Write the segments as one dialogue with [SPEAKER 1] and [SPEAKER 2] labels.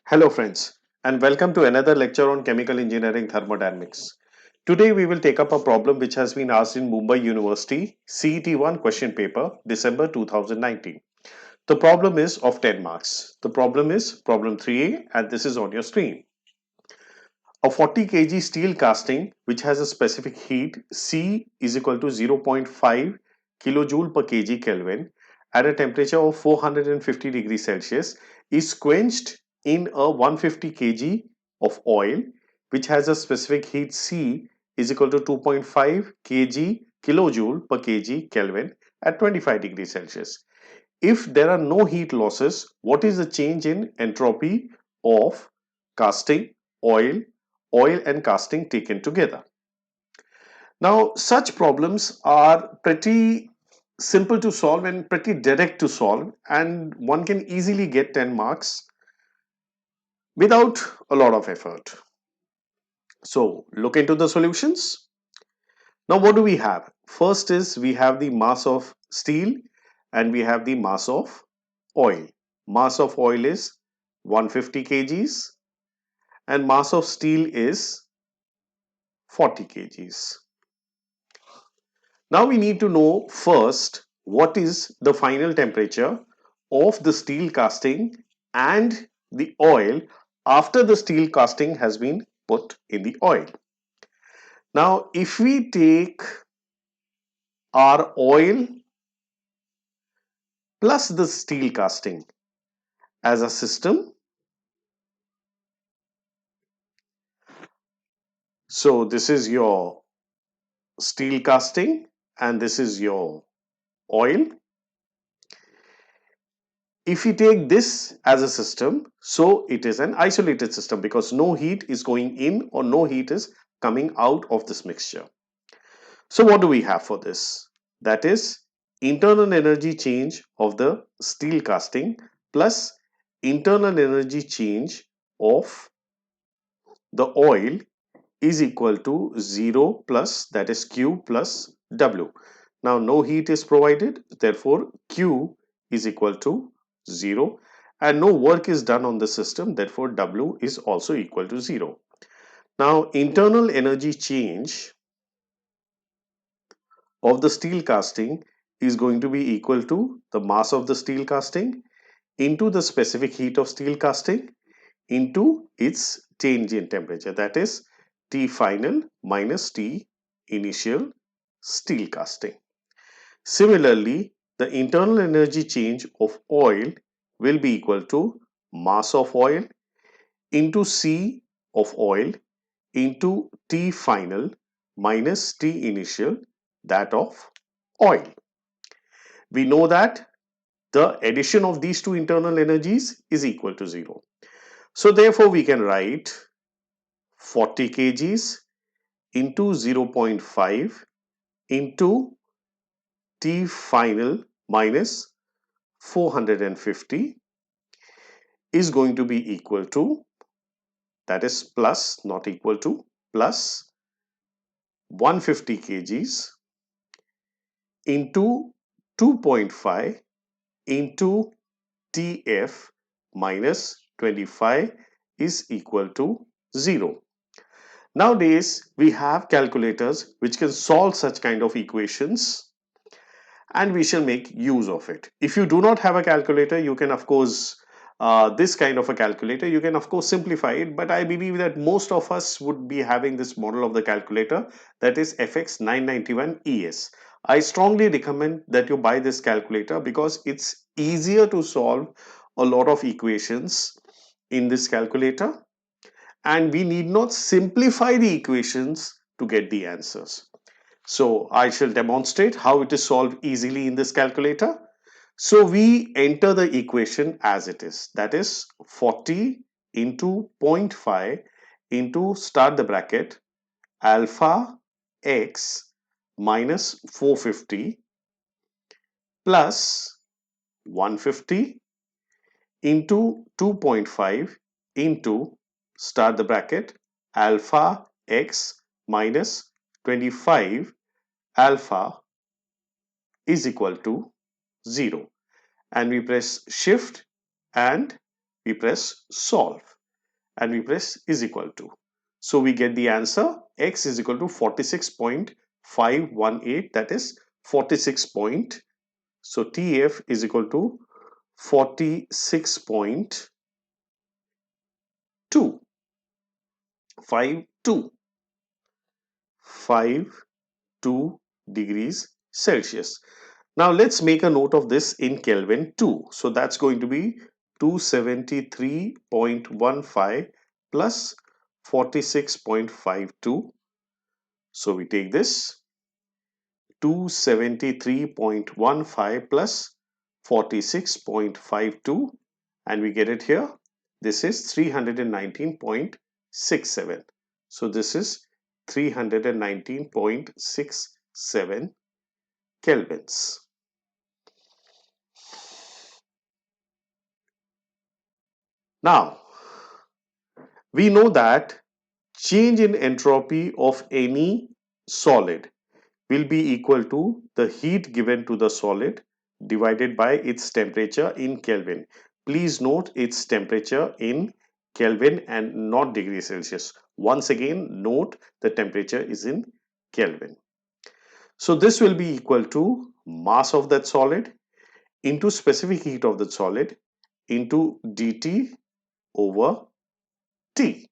[SPEAKER 1] Hello friends, and welcome to another lecture on chemical engineering thermodynamics. Today we will take up a problem which has been asked in Mumbai University CET1 question paper December 2019. The problem is of 10 marks. The problem is problem 3A and this is on your screen. A 40 kg steel casting which has a specific heat C is equal to 0.5 kilojoule per kg Kelvin at a temperature of 450 degrees Celsius is quenched in a 150 kg of oil which has a specific heat C is equal to 2.5 kilojoule per kg Kelvin at 25 degrees Celsius. If there are no heat losses, what is the change in entropy of casting, oil, oil and casting taken together? Now, such problems are pretty simple to solve and pretty direct to solve, and one can easily get 10 marks without a lot of effort. So, look into the solutions. Now, what do we have? First is we have the mass of steel and we have the mass of oil. Mass of oil is 150 kgs and mass of steel is 40 kgs. Now we need to know first what is the final temperature of the steel casting and the oil after the steel casting has been put in the oil. Now if we take our oil plus the steel casting as a system, so this is your steel casting and this is your oil. If we take this as a system, so it is an isolated system because no heat is going in or no heat is coming out of this mixture. So what do we have for this? That is internal energy change of the steel casting plus internal energy change of the oil is equal to 0 plus, that is Q plus W. Now no heat is provided, therefore Q is equal to 0 and no work is done on the system, therefore W is also equal to 0. Now internal energy change of the steel casting is going to be equal to the mass of the steel casting into the specific heat of steel casting into its change in temperature, that is T final minus T initial steel casting. Similarly, the internal energy change of oil will be equal to mass of oil into C of oil into T final minus T initial, that of oil. We know that the addition of these two internal energies is equal to 0. So therefore we can write 40 kgs into 0.5 into T final minus 450 is going to be equal to, that is plus, not equal to, plus 150 kgs into 2.5 into TF minus 25 is equal to 0. Nowadays, we have calculators which can solve such kind of equations and we shall make use of it. If you do not have a calculator, you can of course this kind of a calculator, you can of course simplify it, but I believe that most of us would be having this model of the calculator, that is FX991ES. I strongly recommend that you buy this calculator because it's easier to solve a lot of equations in this calculator and we need not simplify the equations to get the answers. So I shall demonstrate how it is solved easily in this calculator. So we enter the equation as it is, that is 40 into zero point 0.5 into, start the bracket, alpha x minus 450 plus 150 into 2.5 into, start the bracket, alpha x minus 25 alpha is equal to 0, and we press shift and we press solve and we press is equal to. So we get the answer x is equal to 46.518, that is 46 point. So TF is equal to 46.252 degrees Celsius. Now let's make a note of this in Kelvin too. So that's going to be 273.15 plus 46.52. So we take this 273.15 plus 46.52 and we get it here. This is 319.67. So this is 319.67 kelvins. Now, we know that change in entropy of any solid will be equal to the heat given to the solid divided by its temperature in Kelvin. Please note its temperature in Kelvin and not degrees Celsius. Once again, note the temperature is in Kelvin. So this will be equal to mass of that solid into specific heat of the solid into dt over T.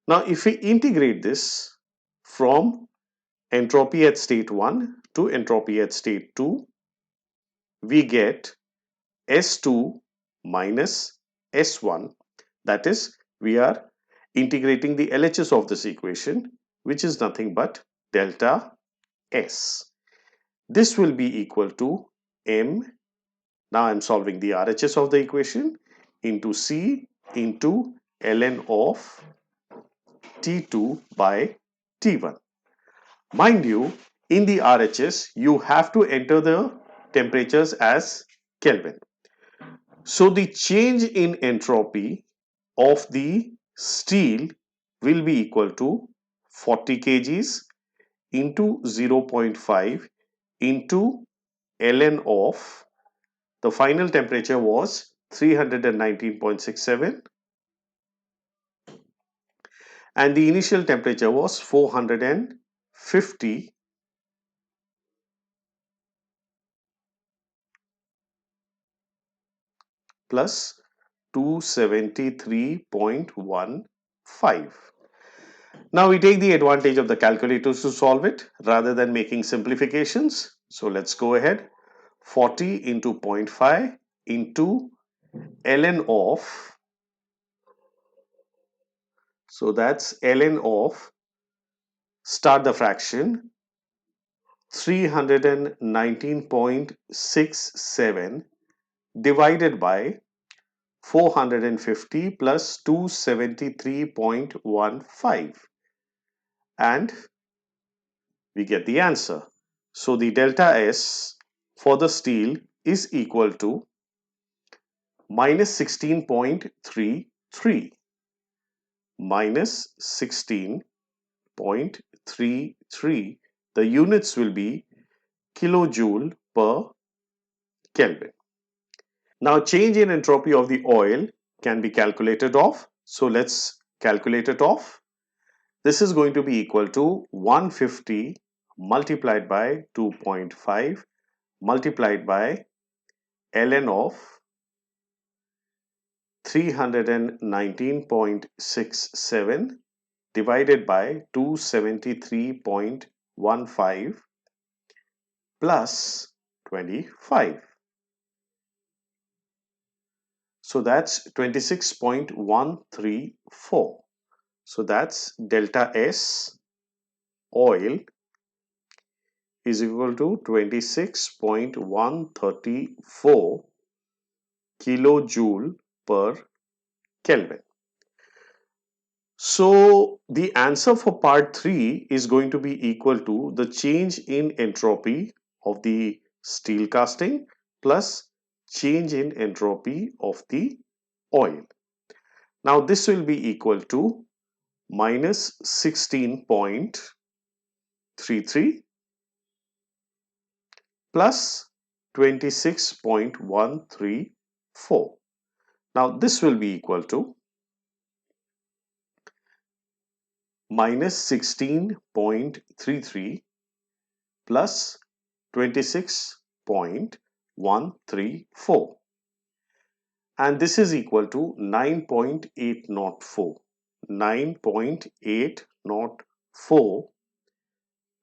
[SPEAKER 1] Now, if we integrate this from entropy at state 1 to entropy at state 2, we get S2 minus S1. That is, we are integrating the LHS of this equation, which is nothing but delta S. This will be equal to M. Now I'm solving the RHS of the equation into C into ln of T2 by T1. Mind you, in the RHS, you have to enter the temperatures as Kelvin. So the change in entropy of the steel will be equal to 40 kgs into 0.5 into ln of, the final temperature was 319.67 and the initial temperature was 450 plus 273.15. Now we take the advantage of the calculators to solve it rather than making simplifications. So let's go ahead. 40 into 0.5 into ln of, so that's ln of, start the fraction, 319.67 divided by 450 plus 273.15 and we get the answer. So the delta S for the steel is equal to minus 16.33 minus 16.33. The units will be kilojoule per Kelvin. Now change in entropy of the oil can be calculated off. So let's calculate it off. This is going to be equal to 150 multiplied by 2.5 multiplied by ln of 319.67 divided by 273.15 plus 25. So that's 26.134. So that's delta S oil is equal to 26.134 kilojoule per Kelvin. So the answer for part 3 is going to be equal to the change in entropy of the steel casting plus change in entropy of the oil. Now this will be equal to minus 16.33 plus 26.134. Now this will be equal to minus 16.33 plus 26.134, and this is equal to 9.804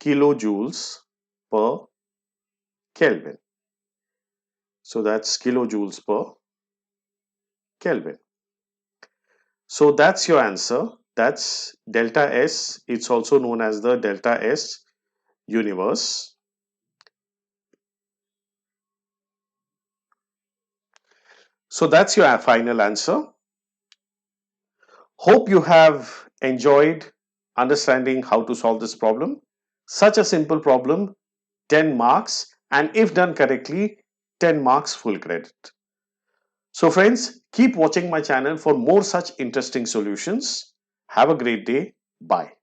[SPEAKER 1] kilojoules per Kelvin. So that's kilojoules per Kelvin. So that's your answer. That's delta S. It's also known as the delta S universe. So that's your final answer. Hope you have enjoyed understanding how to solve this problem. Such a simple problem, 10 marks, and if done correctly, 10 marks full credit. So friends, keep watching my channel for more such interesting solutions. Have a great day. Bye.